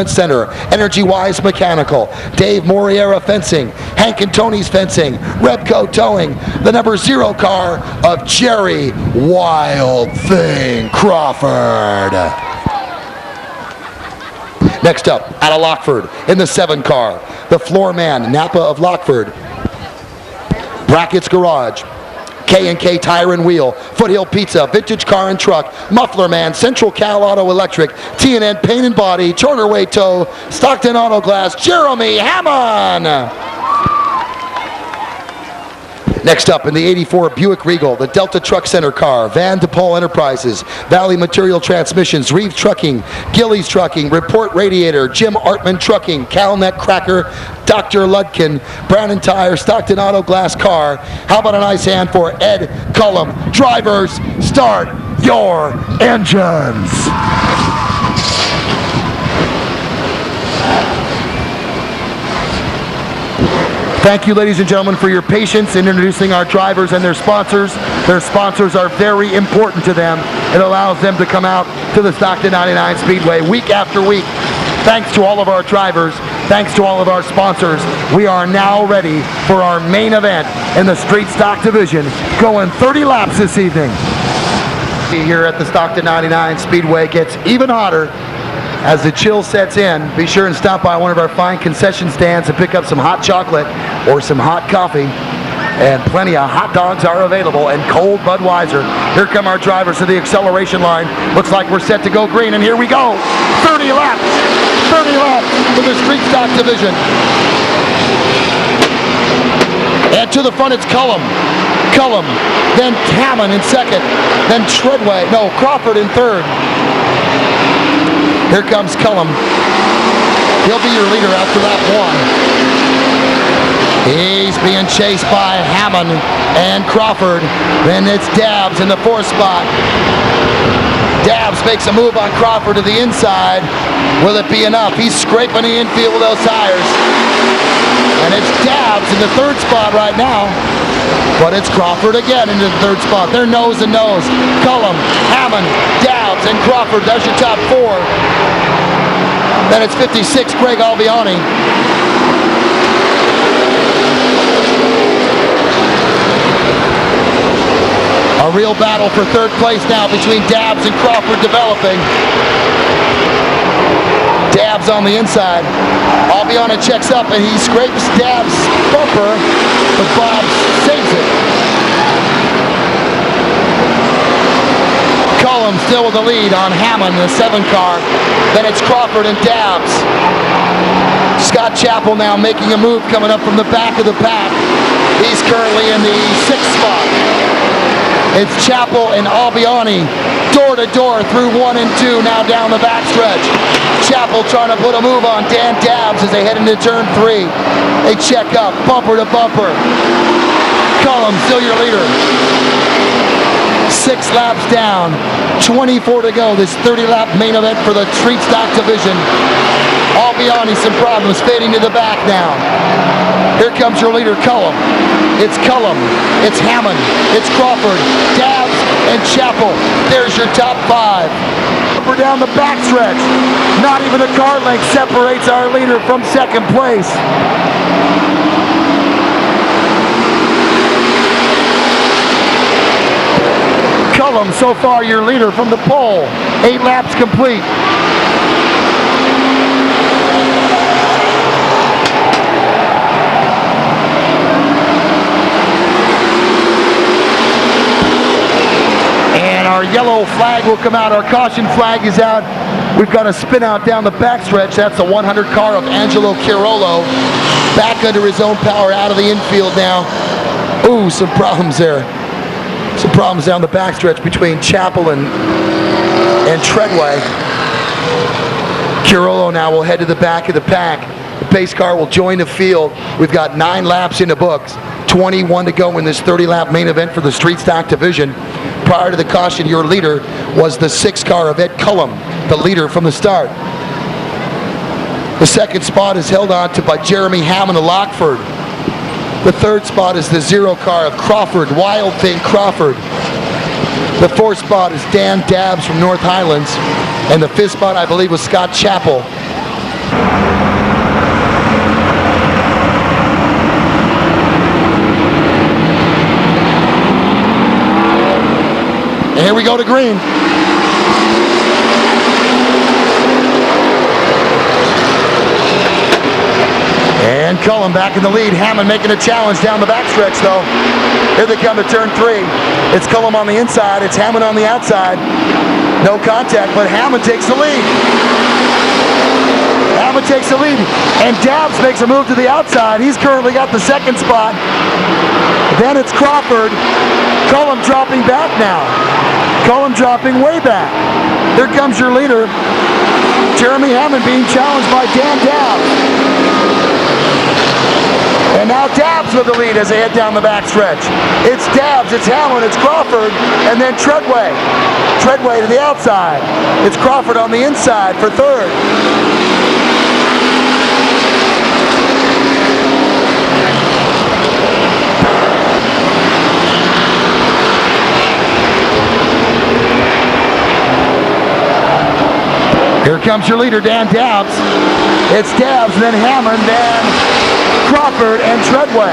Center, Energy Wise Mechanical, Dave Moriera Fencing, Hank and Tony's Fencing, Rebco Towing, the number 0 car of Jerry Wild Thing Crawford. Next up, out of Lockford, in the 7 car, the Floor Man, Napa of Lockford, Brackett's Garage, K&K Tire and Wheel, Foothill Pizza, Vintage Car and Truck, Muffler Man, Central Cal Auto Electric, T&N Paint and Body, Charterway Tow, Stockton Auto Glass, Jeremy Hammond. Next up, in the 84 Buick Regal, the Delta Truck Center car, Van DePaul Enterprises, Valley Material Transmissions, Reeve Trucking, Gillies Trucking, Report Radiator, Jim Artman Trucking, Calnet Cracker, Dr. Ludkin, Brandon Tire, Stockton Auto Glass car. How about a nice hand for Ed Cullum? Drivers, start your engines. Thank you, ladies and gentlemen, for your patience in introducing our drivers and their sponsors. Their sponsors are very important to them. It allows them to come out to the Stockton 99 Speedway week after week. Thanks to all of our drivers, thanks to all of our sponsors, we are now ready for our main event in the Street Stock Division, going 30 laps this evening. Here at the Stockton 99 Speedway gets even hotter as the chill sets in. Be sure and stop by one of our fine concession stands and pick up some hot chocolate or some hot coffee. And plenty of hot dogs are available and cold Budweiser. Here come our drivers to the acceleration line. Looks like we're set to go green, and here we go. 30 laps for the Street Stock Division. And to the front it's Cullum, then Hammond in second, then Crawford in third. Here comes Cullum. He'll be your leader after lap 1. He's being chased by Hammond and Crawford. Then it's Dabbs in the 4th spot. Dabbs makes a move on Crawford to the inside. Will it be enough? He's scraping the infield with those tires. And it's Dabbs in the 3rd spot right now. But it's Crawford again into the 3rd spot. They're nose to nose. Cullum, Hammond, Dabbs, and Crawford. That's your top 4. Then it's 56, Greg Albiani. A real battle for 3rd place now between Dabbs and Crawford developing. Dabbs on the inside. Albiani checks up and he scrapes Dabbs' bumper, but Bob saves it. Cullum still with the lead on Hammond, the 7 car. Then it's Crawford and Dabbs. Scott Chappell now making a move coming up from the back of the pack. He's currently in the 6th spot. It's Chappell and Albiani door to door through 1 and 2, now down the backstretch. Chappell trying to put a move on Dan Dabbs as they head into turn 3. They check up, bumper to bumper. Cullum still your leader. 6 laps down, 24 to go. This 30-lap main event for the Street Stock Division. Albiani some problems, fading to the back now. Here comes your leader, Cullum. It's Hammond, it's Crawford, Dabbs, and Chappell. There's your top 5. We're down the backstretch. Not even a car length separates our leader from 2nd place. Cullum, so far your leader from the pole. 8 laps complete. And our yellow flag will come out. Our caution flag is out. We've got a spin out down the backstretch. That's the 100 car of Angelo Chirolo. Back under his own power, out of the infield now. Ooh, some problems there. Some problems down the backstretch between Chappell and Treadway. Chirolo now will head to the back of the pack. The pace car will join the field. We've got 9 laps in the books. 21 to go in this 30-lap main event for the Street Stock Division. Prior to the caution, your leader was the 6 car of Ed Cullum, the leader from the start. The 2nd spot is held on to by Jeremy Hammond of Lockford. The 3rd spot is the 0 car of Crawford, Wild Thing Crawford. The 4th spot is Dan Dabbs from North Highlands. And the 5th spot, I believe, was Scott Chappell. And here we go to green. And Cullen back in the lead. Hammond making a challenge down the backstretch though. Here they come to turn 3. It's Cullen on the inside. It's Hammond on the outside. No contact, but Hammond takes the lead. Hammond takes the lead. And Dabbs makes a move to the outside. He's currently got the second spot. Then it's Crawford. Cullen dropping back now. Cullen dropping way back. Here comes your leader. Jeremy Hammond being challenged by Dan Dabbs. And now Dabbs with the lead as they head down the backstretch. It's Dabbs, it's Hammond, it's Crawford, and then Treadway. Treadway to the outside. It's Crawford on the inside for third. Here comes your leader, Dan Dabbs. It's Dabbs, then Hammond, then Crawford and Treadway.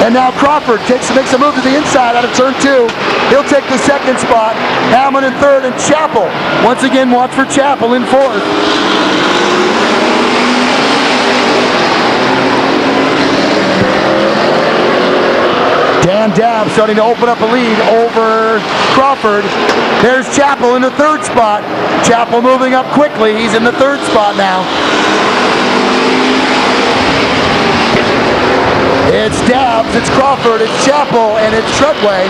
And now Crawford makes a move to the inside out of turn 2. He'll take the second spot. Hammond in third, and Chappell. Once again, watch for Chappell in fourth. Dan Dabbs starting to open up a lead over Crawford. There's Chappell in the third spot. Chappell moving up quickly. He's in the third spot now. It's Dabbs, it's Crawford, it's Chappell, and it's Treadway.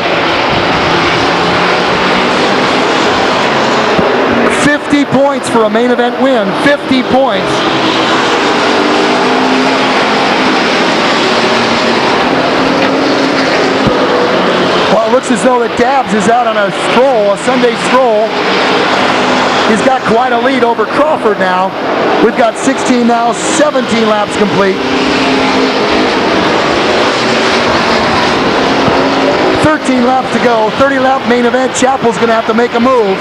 50 points for a main event win. 50 points. Well, it looks as though that Dabbs is out on a stroll, a Sunday stroll. He's got quite a lead over Crawford now. We've got 16 now, 17 laps complete. 13 laps to go, 30 lap main event. Chappell's going to have to make a move.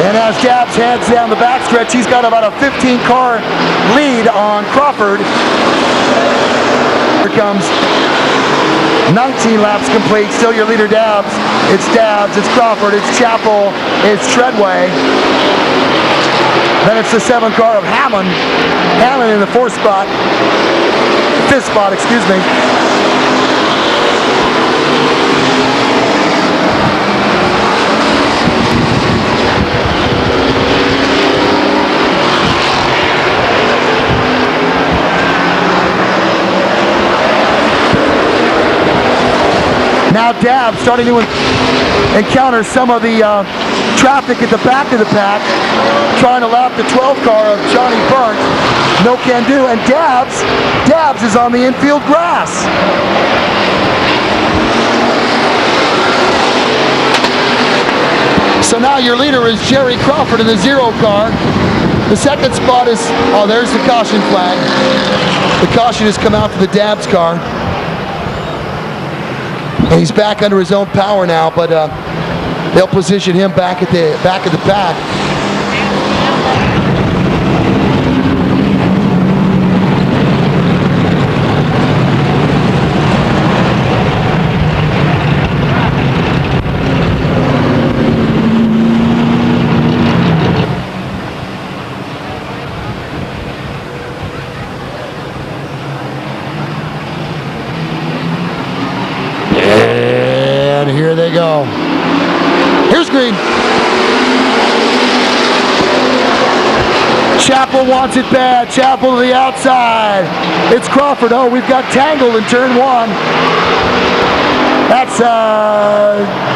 And as Dabbs heads down the backstretch, he's got about a 15-car lead on Crawford. Here comes 19 laps complete. Still your leader, Dabbs. It's Dabbs, it's Crawford, it's Chappell, it's Treadway. Then it's the 7th car of Hammond. Hammond in the 5th spot, excuse me. Now Dabbs starting to encounter some of the traffic at the back of the pack, trying to lap the 12th car of Johnny Burnt. No can do, and Dabbs is on the infield grass. So now your leader is Jerry Crawford in the 0 car. The second spot is, oh, there's the caution flag. The caution has come out for the Dabbs car. And he's back under his own power now, but they'll position him back at the back of the pack. And here they go. Here's green. Chappell wants it bad. Chappell to the outside. It's Crawford. Oh, we've got tangled in turn 1. That's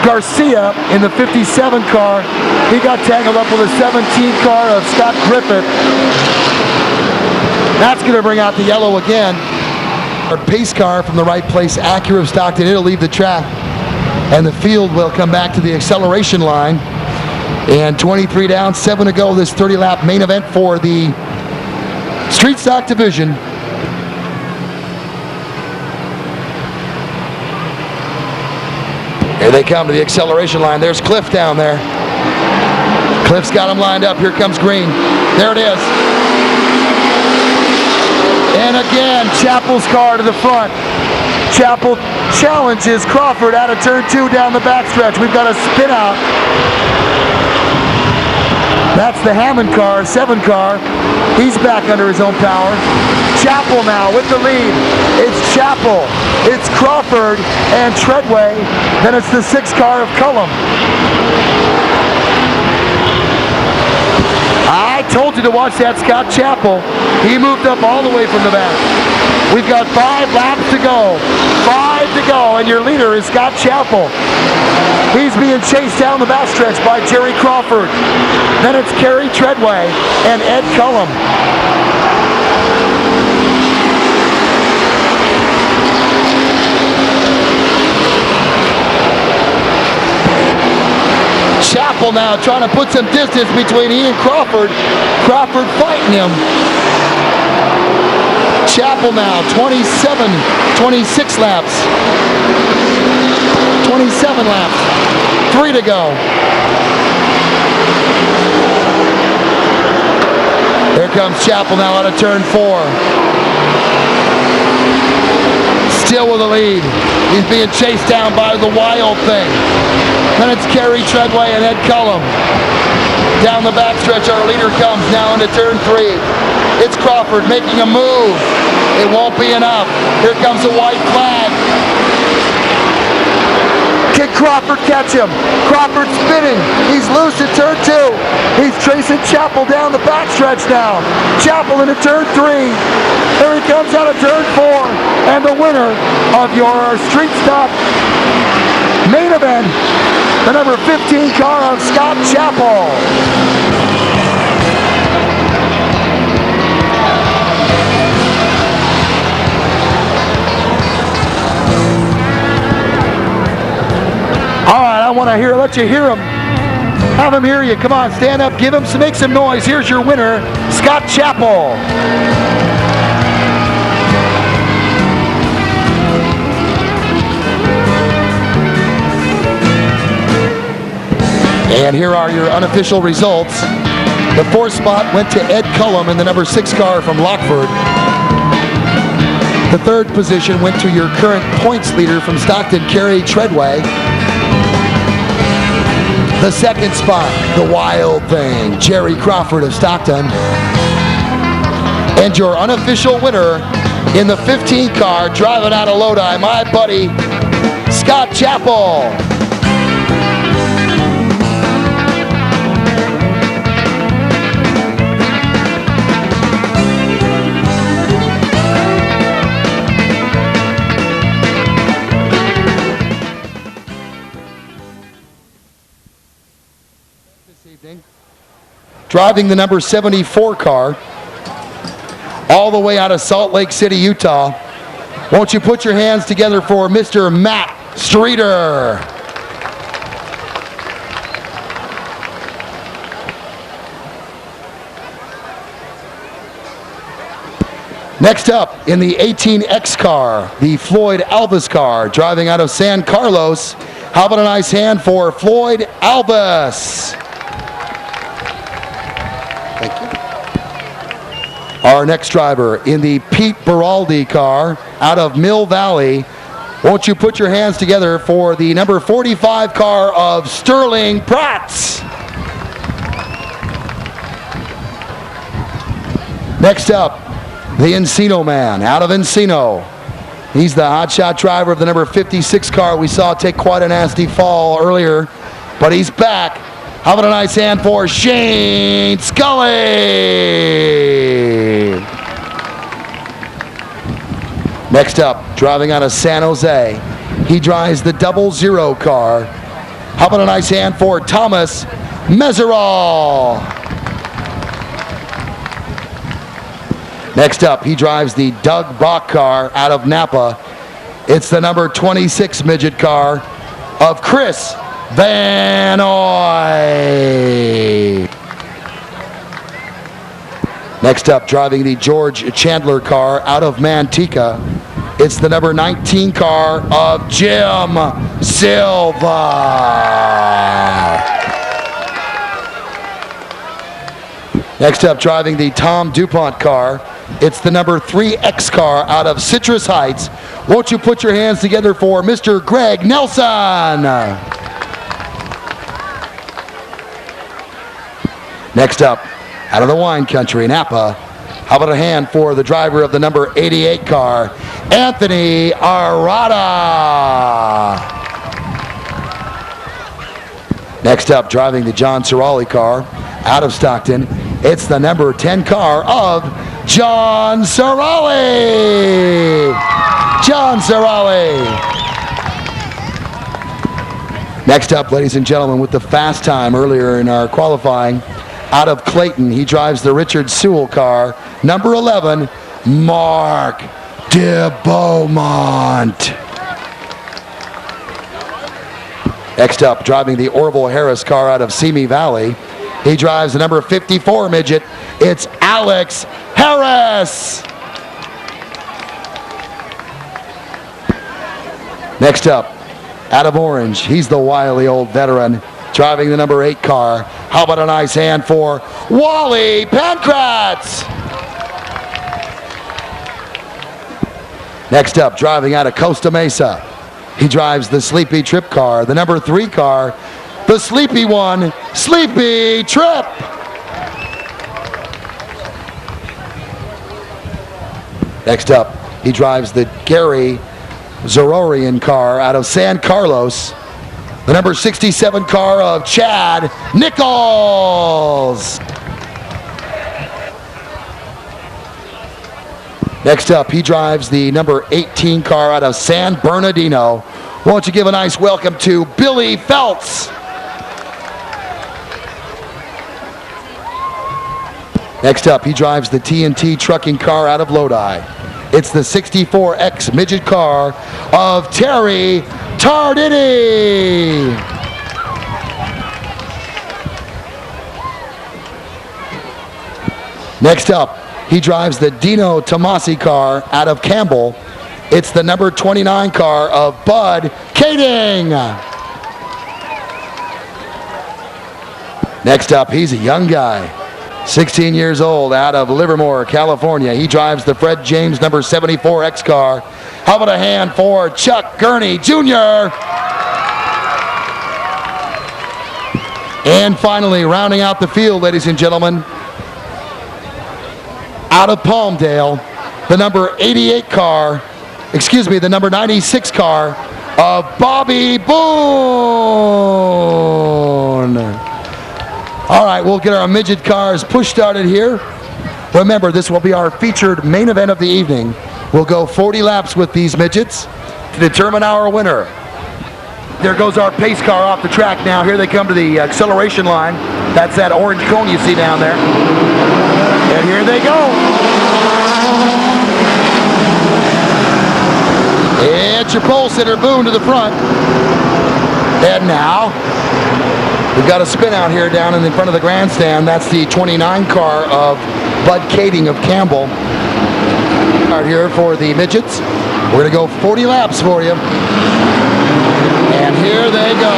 Garcia in the 57 car. He got tangled up with the 17 car of Scott Griffith. That's going to bring out the yellow again. Our pace car from the right place, Acura of Stockton, it'll leave the track. And the field will come back to the acceleration line. And 23 down, 7 to go, this 30-lap main event for the Street Stock Division. Here they come to the acceleration line. There's Cliff down there. Cliff's got him lined up. Here comes Green. There it is. And again, Chappell's car to the front. Chappell challenges Crawford out of turn 2 down the backstretch. We've got a spin out. That's the Hammond car, 7 car. He's back under his own power. Chappell now with the lead. It's Chappell, it's Crawford, and Treadway. Then it's the 6 car of Cullum. I told you to watch that Scott Chappell. He moved up all the way from the back. We've got 5 laps to go. 5 to go, and your leader is Scott Chappell. He's being chased down the backstretch by Jerry Crawford. Then it's Kerry Treadway and Ed Cullum. Chappell now trying to put some distance between he and Crawford. Crawford fighting him. Chappell now 26 laps. 27 laps. 3 to go. Here comes Chappell now out of turn 4. Still with the lead. He's being chased down by the Wild Thing. Then it's Kerry Treadway and Ed Cullum. Down the backstretch, our leader comes now into turn 3. It's Crawford making a move. It won't be enough. Here comes the white flag. Can Crawford catch him? Crawford spinning. He's loose at turn 2. He's tracing Chappell down the backstretch now. Chappell into turn 3. Here he comes out of turn 4. And the winner of your Street Stock main event, the number 15 car of Scott Chappell. All right, I want to let you hear him. Have him hear you. Come on, stand up, make some noise. Here's your winner, Scott Chappell. And here are your unofficial results. The 4th spot went to Ed Cullum in the number 6 car from Lockford. The 3rd position went to your current points leader from Stockton, Kerry Treadway. The 2nd spot, the Wild Thing, Jerry Crawford of Stockton. And your unofficial winner in the 15 car, driving out of Lodi, my buddy, Scott Chappell. Driving the number 74 car all the way out of Salt Lake City, Utah. Won't you put your hands together for Mr. Matt Streeter. Next up in the 18X car, the Floyd Alvis car, driving out of San Carlos. How about a nice hand for Floyd Alvis? Thank you. Our next driver in the Pete Beraldi car out of Mill Valley. Won't you put your hands together for the number 45 car of Sterling Prats? Next up, the Encino man out of Encino. He's the hotshot driver of the number 56 car we saw take quite a nasty fall earlier, but he's back. How about a nice hand for Shane Scully? Next up, driving out of San Jose, he drives the 00 car. How about a nice hand for Thomas Meserol? Next up, he drives the Doug Bach car out of Napa. It's the number 26 midget car of Chris Van Oy. Next up, driving the George Chandler car out of Manteca, it's the number 19 car of Jim Silva. Next up, driving the Tom DuPont car, it's the number 3X car out of Citrus Heights. Won't you put your hands together for Mr. Greg Nelson? Next up, out of the wine country, Napa, how about a hand for the driver of the number 88 car, Anthony Arata. Next up, driving the John Cirali car out of Stockton, it's the number 10 car of John Cirali. John Cirali. Next up, ladies and gentlemen, with the fast time earlier in our qualifying, out of Clayton, he drives the Richard Sewell car, number 11, Mark DeBeaumont. Next up, driving the Orville Harris car out of Simi Valley, he drives the number 54 midget, it's Alex Harris. Next up, out of Orange, he's the wily old veteran, driving the number 8 car. How about a nice hand for Wally Pankratz? Next up, driving out of Costa Mesa, he drives the Sleepy Trip car, the number 3 car, the Sleepy One, Sleepy Trip. Next up, he drives the Gary Zororian car out of San Carlos, the number 67 car of Chad Nichols. Next up, he drives the number 18 car out of San Bernardino. Won't you give a nice welcome to Billy Feltz? Next up, he drives the TNT trucking car out of Lodi. It's the 64X midget car of Terry Tardini. Next up, he drives the Dino Tomasi car out of Campbell. It's the number 29 car of Bud Kading. Next up, he's a young guy, 16 years old, out of Livermore, California. He drives the Fred James number 74X car. How about a hand for Chuck Gurney Jr.? And finally, rounding out the field, ladies and gentlemen, out of Palmdale, the number 88 car, the number 96 car of Bobby Boone. All right, we'll get our midget cars push started here. Remember, this will be our featured main event of the evening. We'll go 40 laps with these midgets to determine our winner. There goes our pace car off the track now. Here they come to the acceleration line. That's that orange cone you see down there. And here they go. It's your pole sitter, Boone, to the front. And now, we've got a spin out here down in the front of the grandstand. That's the 29 car of Bud Kading of Campbell. Out here for the midgets. We're going to go 40 laps for you. And here they go.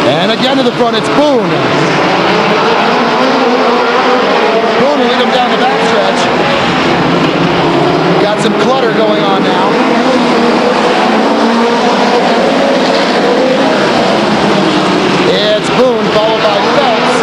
And again to the front, it's Boone. Boone will lead them down the backstretch. Got some clutter going on now. It's Boone followed by Phelps.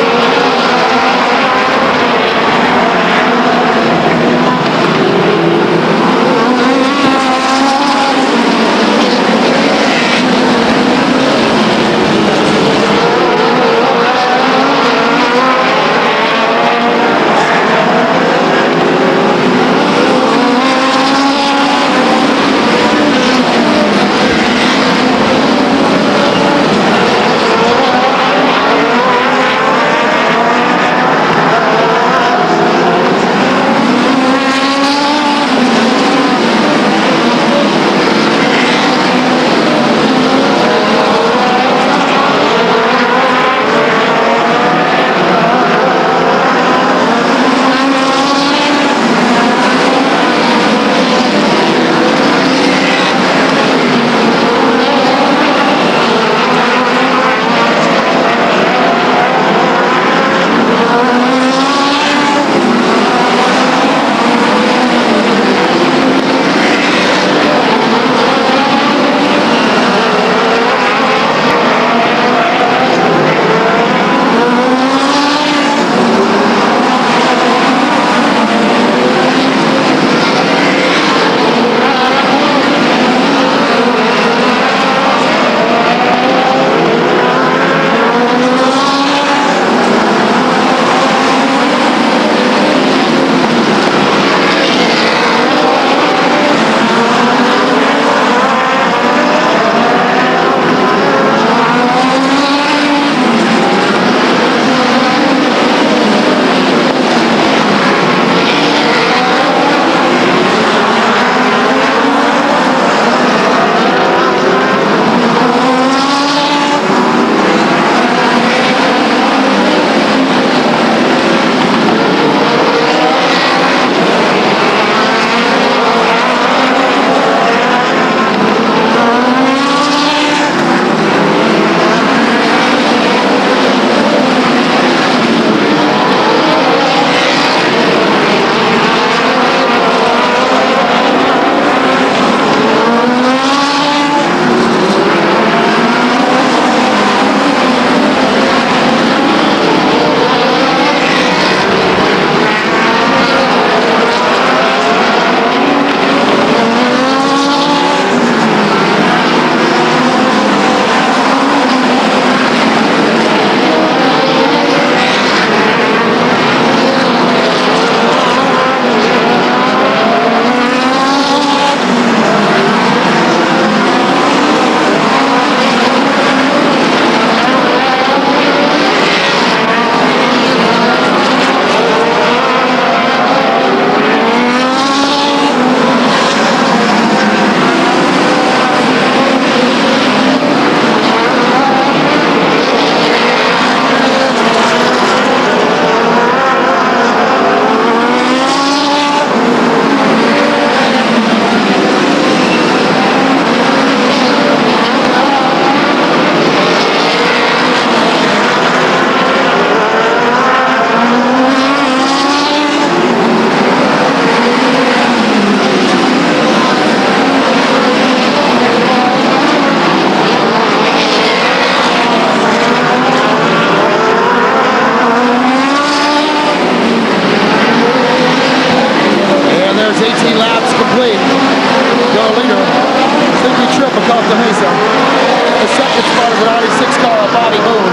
96 car of Bobby Boone.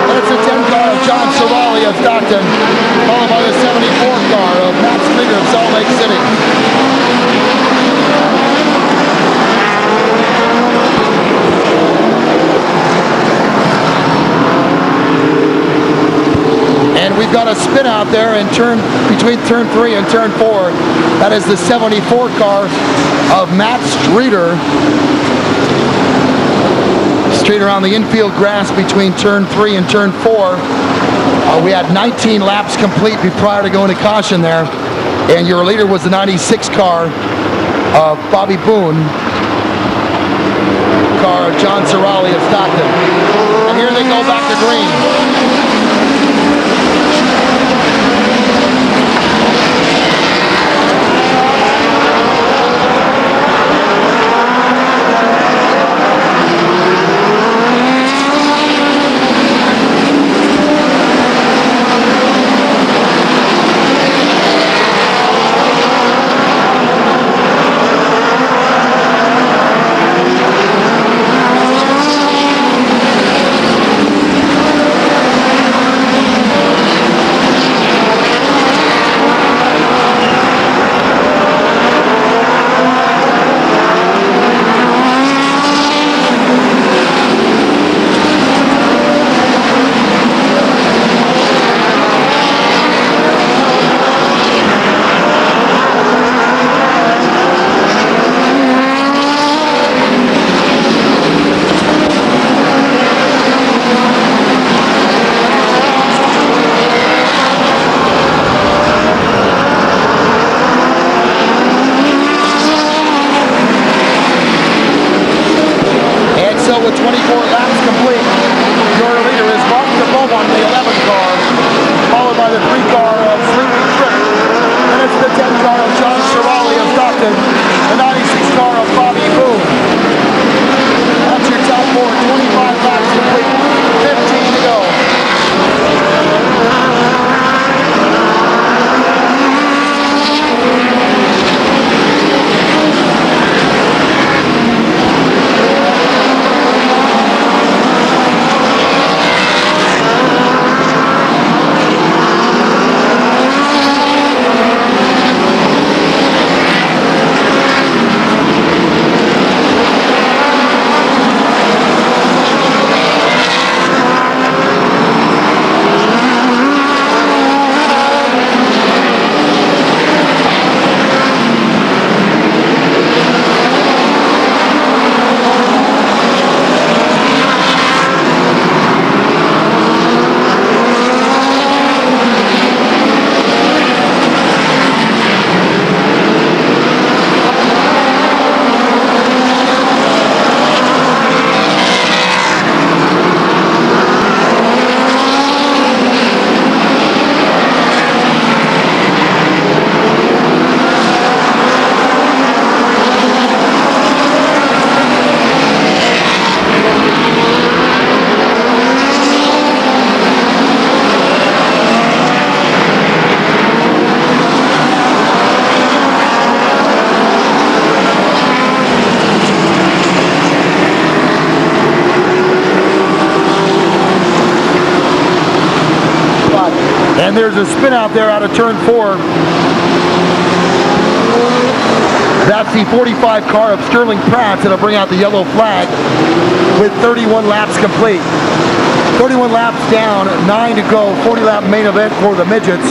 And it's the 10 car of John Sorali of Stockton, followed by the 74 car of Matt Streeter of Salt Lake City. And we've got a spin out there in between turn 3 and turn 4. That is the 74 car of Matt Streeter. Streeter on the infield grass between turn 3 and turn 4. We had 19 laps complete prior to going to caution there. And your leader was the 96 car of Bobby Boone. Car of John Sorali of Stockton. And here they go back to green. With 24 laps complete, your leader is Mark DeBow on the 11 car, followed by the 3 car of Sleepy Trip. Then it's the 10 car of John Sorali of Stockton, the 96 car of Bobby Boone. That's your top 4, 25 laps complete, 15 to go. And there's a spin out there out of turn 4. That's the 45 car of Sterling Pratt that'll bring out the yellow flag with 31 laps complete. 31 laps down, 9 to go, 40 lap main event for the midgets.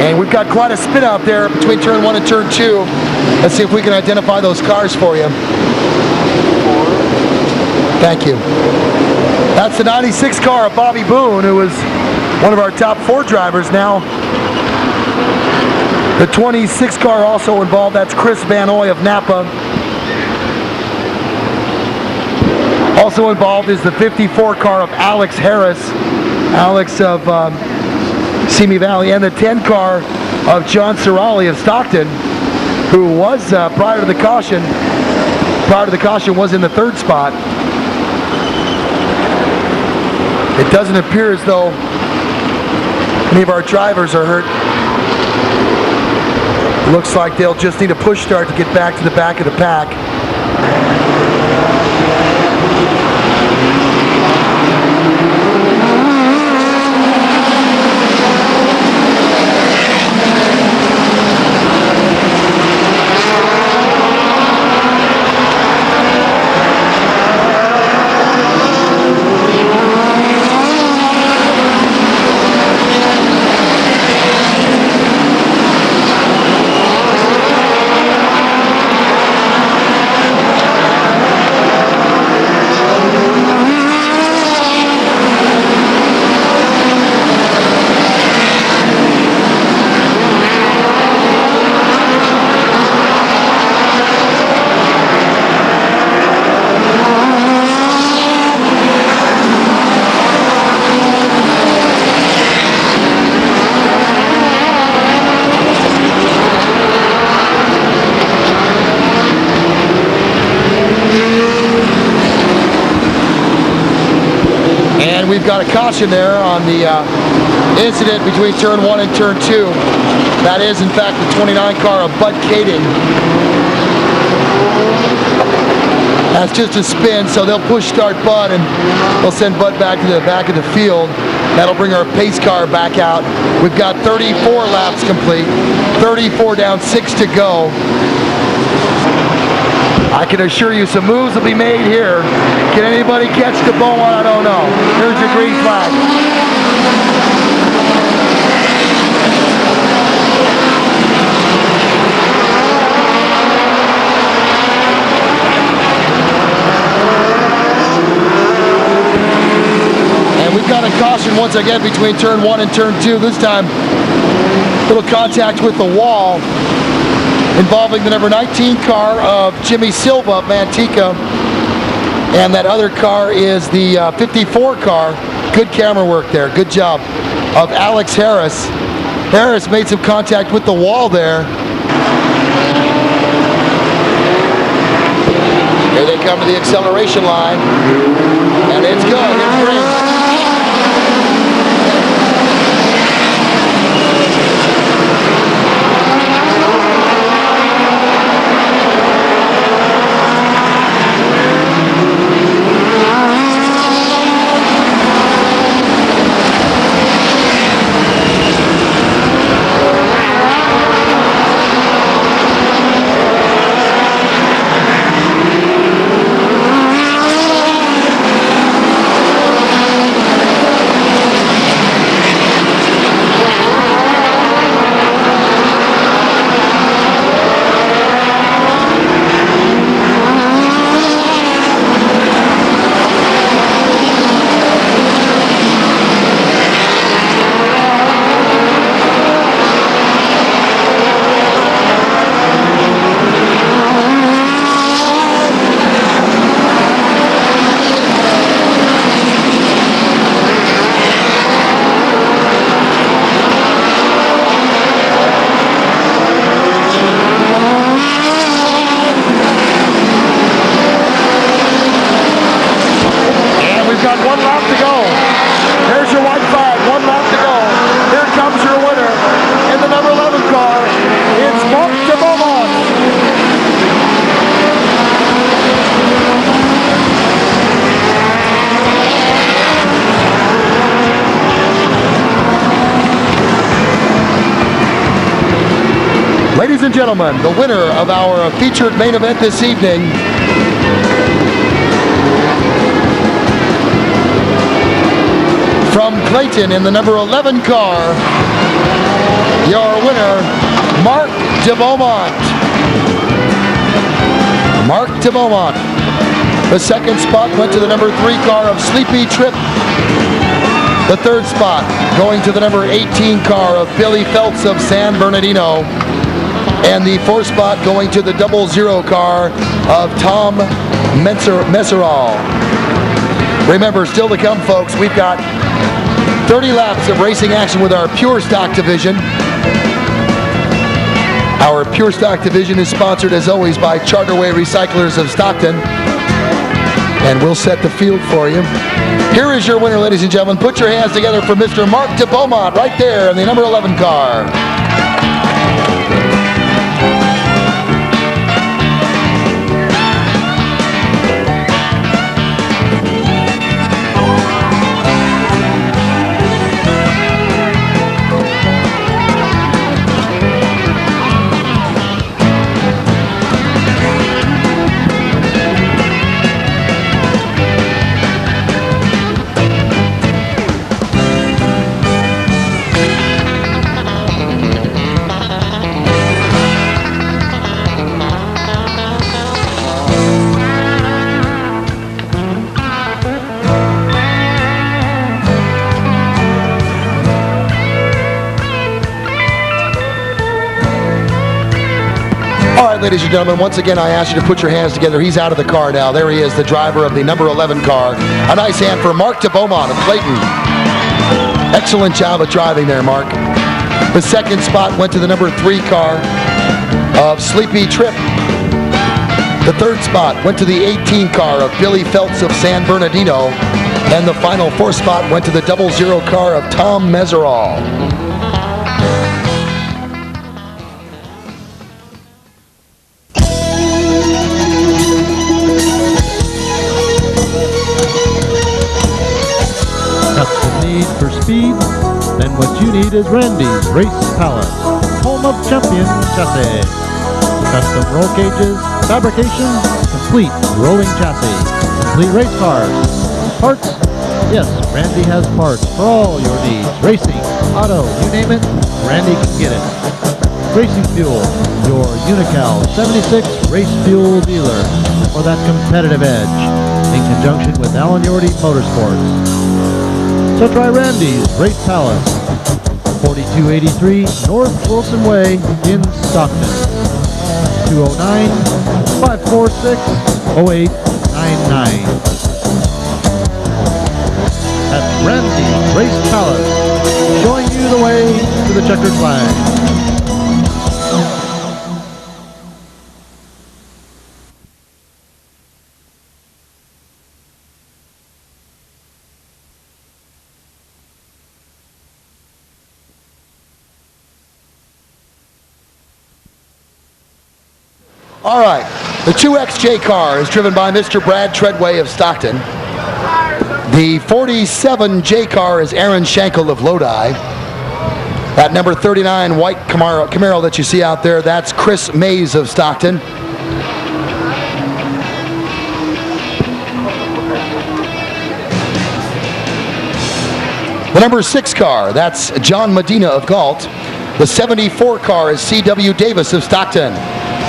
And we've got quite a spin out there between turn 1 and turn 2. Let's see if we can identify those cars for you. Thank you. That's the 96 car of Bobby Boone, who was one of our top 4 drivers now. The 26 car also involved, that's Chris Van Oy of Napa. Also involved is the 54 car of Alex Harris, Alex of Simi Valley, and the 10 car of John Sorali of Stockton. who was prior to the caution was in the third spot. It doesn't appear as though any of our drivers are hurt. Looks like they'll just need a push start to get back to the back of the pack. We've got a caution there on the incident between turn 1 and turn 2. That is, in fact, the 29 car of Bud Kading. That's just a spin, so they'll push start Bud and they'll send Bud back to the back of the field. That'll bring our pace car back out. We've got 34 laps complete, 34 down, 6 to go. I can assure you some moves will be made here. Can anybody catch the Beaumont? I don't know. Here's your green flag. And we've got a caution once again between turn 1 and turn 2. This time, little contact with the wall involving the number 19 car of Jimmy Silva of Manteca, and that other car is the 54 car. Good camera work there, good job, of Alex Harris. Harris made some contact with the wall there. Here they come to the acceleration line, and it's good, it's green. Ladies and gentlemen, the winner of our featured main event this evening, from Clayton in the number 11 car, your winner, Mark de Beaumont. Mark de Beaumont. The second spot went to the number 3 car of Sleepy Trip. The third spot going to the number 18 car of Billy Phelps of San Bernardino. And the fourth spot going to the 00 car of Tom Messerall. Remember, still to come, folks, we've got 30 laps of racing action with our pure stock division. Our Pure Stock division is sponsored, as always, by Charterway Recyclers of Stockton. And we'll set the field for you. Here is your winner, ladies and gentlemen. Put your hands together for Mr. Mark de Beaumont right there in the number 11 car. Ladies and gentlemen, once again, I ask you to put your hands together. He's out of the car now. There he is, the driver of the number 11 car. A nice hand for Mark de Beaumont of Clayton. Excellent job of driving there, Mark. The second spot went to the number 3 car of Sleepy Trip. The third spot went to the 18 car of Billy Feltz of San Bernardino. And the final 4th spot went to the 00 car of Tom Meserol. For speed, then what you need is Randy's Race Palace, home of champion chassis. Custom roll cages, fabrication, complete rolling chassis, complete race cars. Parts? Yes, Randy has parts for all your needs. Racing, auto, you name it, Randy can get it. Racing fuel, your Unical 76 race fuel dealer for that competitive edge, in conjunction with Alan Yorty Motorsports. So try Randy's Race Palace, 4283 North Wilson Way in Stockton, 209-546-0899. At Randy's Race Palace, showing you the way to the checkered flag. All right, the 2XJ car is driven by Mr. Brad Treadway of Stockton. The 47J car is Aaron Schenkel of Lodi. That number 39 white Camaro that you see out there, that's Chris Mays of Stockton. The number 6 car, that's John Medina of Galt. The 74 car is C.W. Davis of Stockton.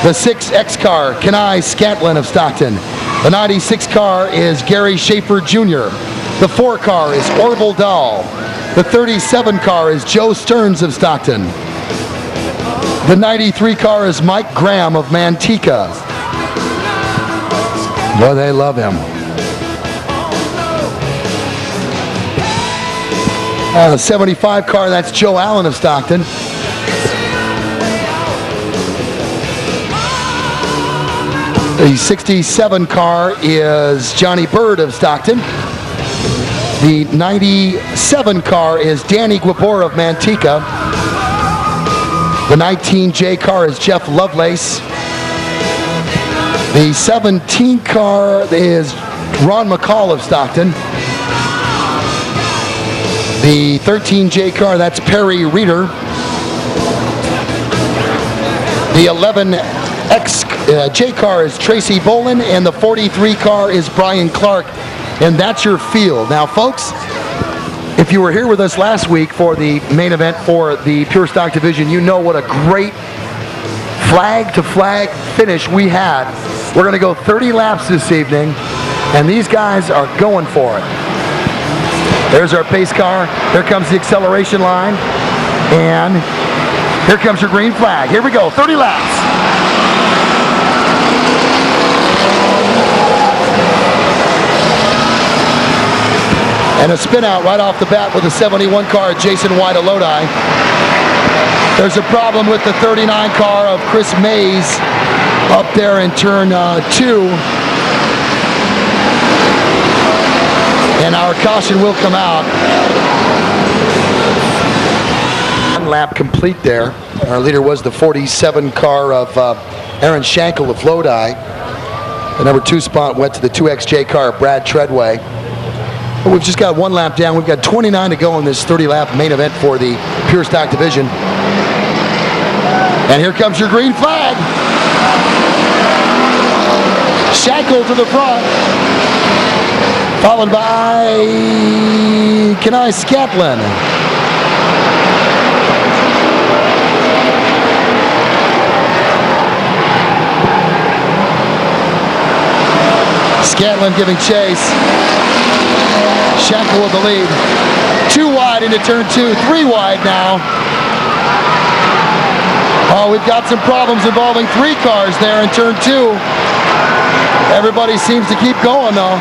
The 6X car, Kenai Scantlin of Stockton. The 96 car is Gary Schaefer Jr. The 4 car is Orville Dahl. The 37 car is Joe Stearns of Stockton. The 93 car is Mike Graham of Manteca. Boy, they love him. The 75 car, that's Joe Allen of Stockton. The 67 car is Johnny Bird of Stockton. The 97 car is Danny Guabor of Manteca. The 19J car is Jeff Lovelace. The 17 car is Ron McCall of Stockton. The 13J car, that's Perry Reeder. The 11X J car is Tracy Bolin, and the 43 car is Brian Clark, and that's your field. Now, folks, if you were here with us last week for the main event for the Pure Stock division, you know what a great flag-to-flag finish we had. We're going to go 30 laps this evening, and these guys are going for it. There's our pace car. Here comes the acceleration line. And here comes your green flag. Here we go, 30 laps. And a spin out right off the bat with the 71 car, Jason White of Lodi. There's a problem with the 39 car of Chris Mays up there in turn 2. And our caution will come out. One lap complete there. Our leader was the 47 car of Aaron Schenkel of Lodi. The number 2 spot went to the 2XJ car of Brad Treadway. But we've just got one lap down. We've got 29 to go in this 30-lap main event for the Pure Stock division. And here comes your green flag. Schenkel to the front, followed by Kenai Scatlin. Scatlin giving chase. Schenkel with the lead. 2 wide into turn 2, 3 wide now. Oh, we've got some problems involving 3 cars there in turn 2. Everybody seems to keep going though.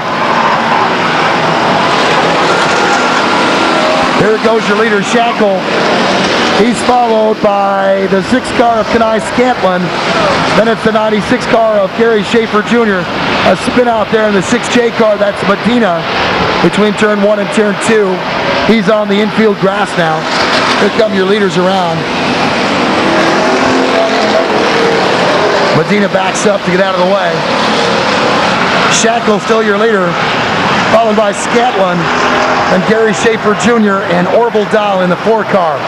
Here goes your leader, Schenkel. He's followed by the 6 car of Kenai Scatlin. Then it's the 96 car of Gary Schaefer Jr. A spin out there in the 6J car, that's Medina, between turn 1 and turn 2. He's on the infield grass now. Here come your leaders around. Medina backs up to get out of the way. Schenkel still your leader, followed by Scatlin and Gary Schaefer Jr. and Orville Dahl in the 4 car.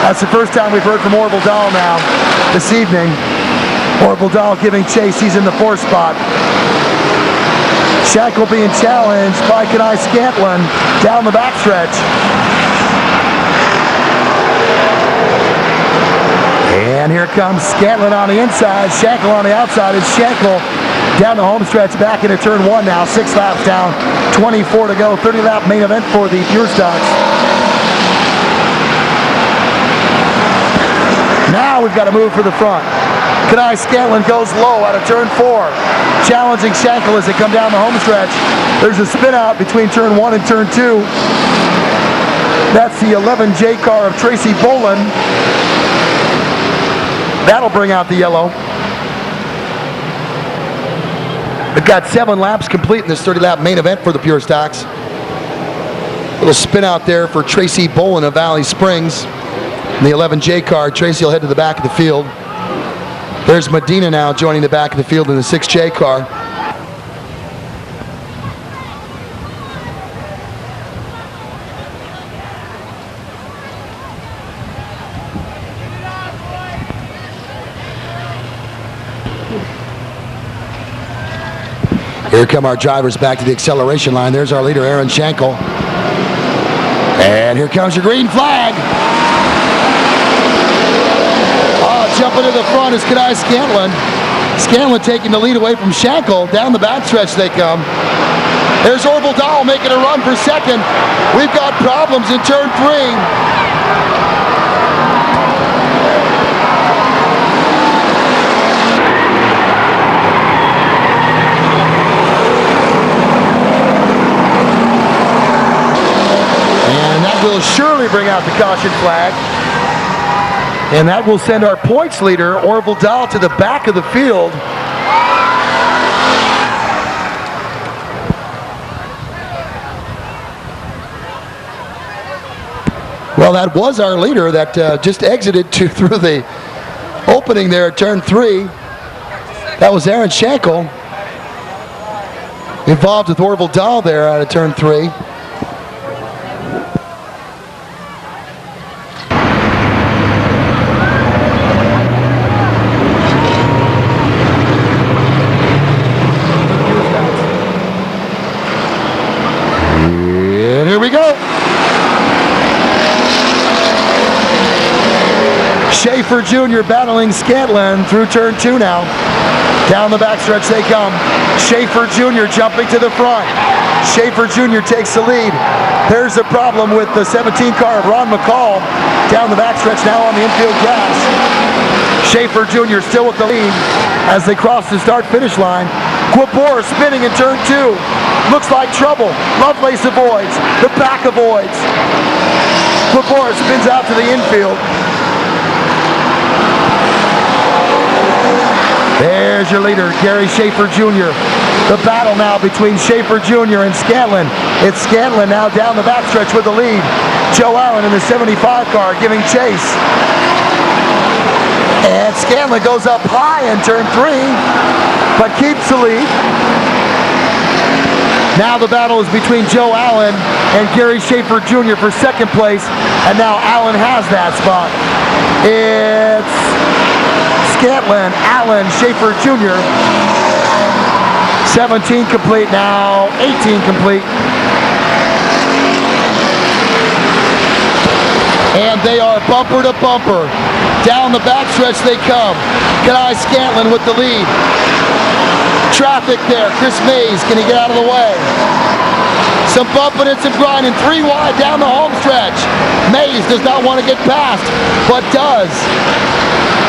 That's the first time we've heard from Orville Dahl now this evening. Orville Dahl giving chase, he's in the 4 spot. Schenkel being challenged by Kenai Scatlin down the backstretch. And here comes Scatlin on the inside, Schenkel on the outside. It's Schenkel down the home stretch, back into turn 1 now. 6 laps down, 24 to go. 30-lap main event for the Pure Stocks. Now we've got to move for the front. Kenai Scatlin goes low out of turn 4, challenging Schenkel as they come down the home stretch. There's a spin out between turn 1 and turn 2. That's the 11J car of Tracy Boland. That'll bring out the yellow. We've got 7 laps complete in this 30-lap main event for the Pure Stocks. Little spin out there for Tracy Boland of Valley Springs. In the 11J car, Tracy will head to the back of the field. There's Medina now joining the back of the field in the 6J car. Here come our drivers back to the acceleration line. There's our leader, Aaron Schenkel. And here comes your green flag. Jumping to the front is Kenai Scatlin. Scatlin taking the lead away from Schenkel. Down the backstretch they come. There's Orville Dahl making a run for second. We've got problems in turn 3. Will surely bring out the caution flag. And that will send our points leader, Orville Dahl, to the back of the field. Well, that was our leader that just exited through the opening there at turn 3. That was Aaron Schenkel, involved with Orville Dahl there out of turn 3. Schaefer Jr. battling Scatlin through turn 2 now. Down the backstretch they come. Schaefer Jr. jumping to the front. Schaefer Jr. takes the lead. There's a problem with the 17 car of Ron McCall. Down the backstretch now on the infield grass. Schaefer Jr. still with the lead as they cross the start-finish line. Quabor spinning in turn 2. Looks like trouble. Lovelace avoids. The back avoids. Quabor spins out to the infield. There's your leader, Gary Schaefer Jr. The battle now between Schaefer Jr. and Scanlon. It's Scanlon now down the backstretch with the lead. Joe Allen in the 75 car giving chase. And Scanlon goes up high in turn 3, but keeps the lead. Now the battle is between Joe Allen and Gary Schaefer Jr. for second place, and now Allen has that spot. It's Scanlon, Allen, Schaefer Jr. 17 complete now, 18 complete. And they are bumper to bumper. Down the backstretch they come. Kenai Scanlon with the lead. Traffic there. Chris Mays, can he get out of the way? Some bumping and some grinding. 3 wide down the home stretch. Mays does not want to get past, but does.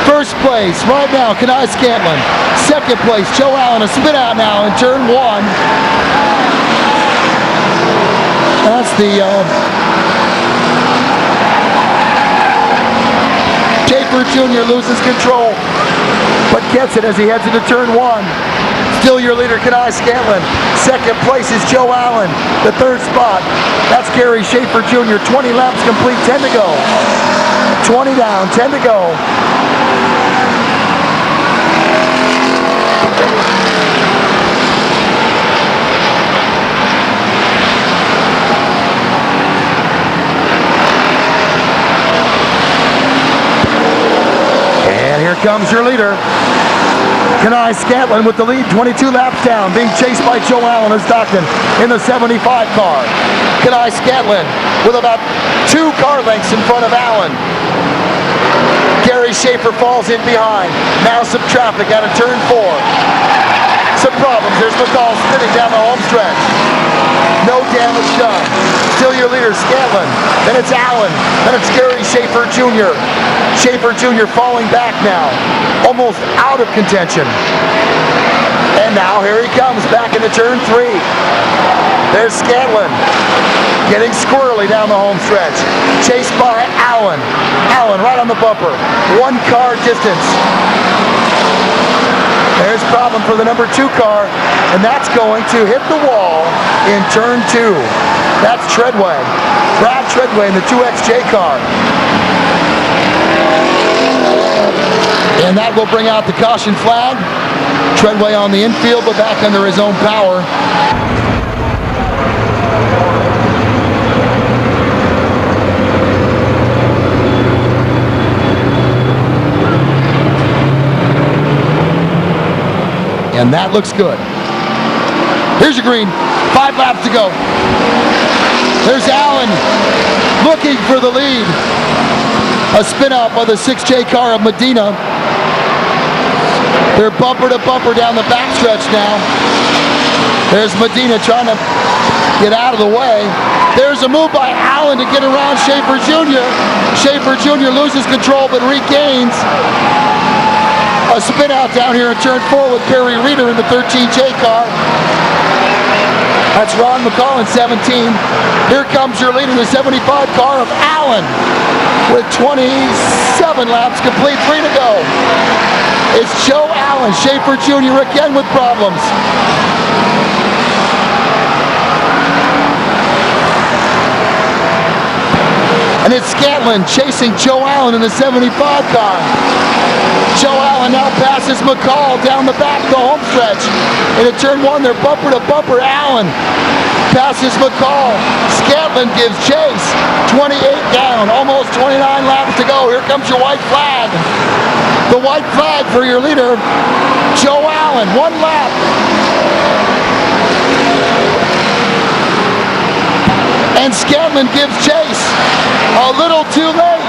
First place right now, Kenai Scanlon. Second place, Joe Allen, a spin out now in turn 1. That's the Schaefer Jr. loses control, but gets it as he heads into turn 1. Still your leader, Kenai Scanlon. Second place is Joe Allen. The third spot, that's Gary Schaefer Jr. 20 laps complete, 10 to go. 20 down, 10 to go. And here comes your leader, Kenai Scanlon with the lead, 22 laps down, being chased by Joe Allen of Stockton in the 75 car. Kenai Scanlon with about 2 car lengths in front of Allen. Gary Schaefer falls in behind. Now some traffic out of turn 4. Some problems. There's McCall spinning down the home stretch. No damage done. Still your leader, Scanlon. Then it's Allen. Then it's Gary Schaefer Jr. Schaefer Jr. falling back now. Almost out of contention. And now here he comes back into turn 3. There's Scanlon. Getting squirrely down the home stretch. Chased by Allen. Allen right on the bumper. 1 car distance. There's a problem for the number 2 car, and that's going to hit the wall in turn 2. That's Treadway. Brad Treadway in the 2XJ car. And that will bring out the caution flag. Treadway on the infield, but back under his own power. And that looks good. Here's your green. 5 laps to go. There's Allen looking for the lead. A spin out by the 6J car of Medina. They're bumper to bumper down the backstretch now. There's Medina trying to get out of the way. There's a move by Allen to get around Schaefer Jr. Schaefer Jr. loses control but regains. A spin out down here in turn 4 with Perry Reeder in the 13J car. That's Ron McCall in 17. Here comes your leader, the 75 car of Allen with 27 laps complete, 3 to go. It's Joe Allen, Schaefer Jr. again with problems. And it's Scanlon chasing Joe Allen in the 75 car. Joe Allen now passes McCall down the back of the home stretch. In turn 1, they're bumper to bumper. Allen passes McCall. Scanlon gives chase. 28 down, almost 29 laps to go. Here comes your white flag. The white flag for your leader, Joe Allen. 1 lap. And Scanlon gives chase. A little too late.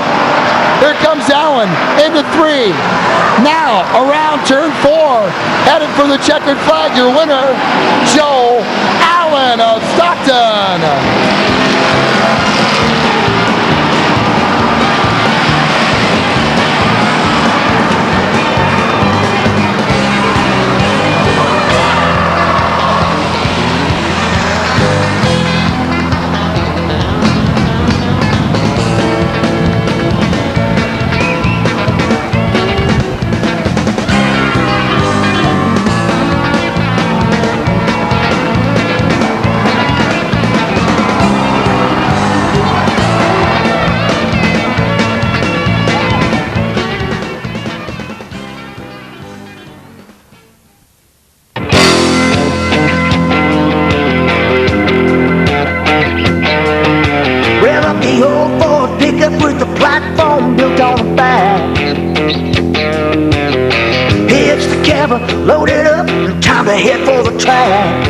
Here comes Allen into 3. Now around turn 4, headed for the checkered flag. Your winner, Joe Allen of Stockton. loaded up, time to head for the track.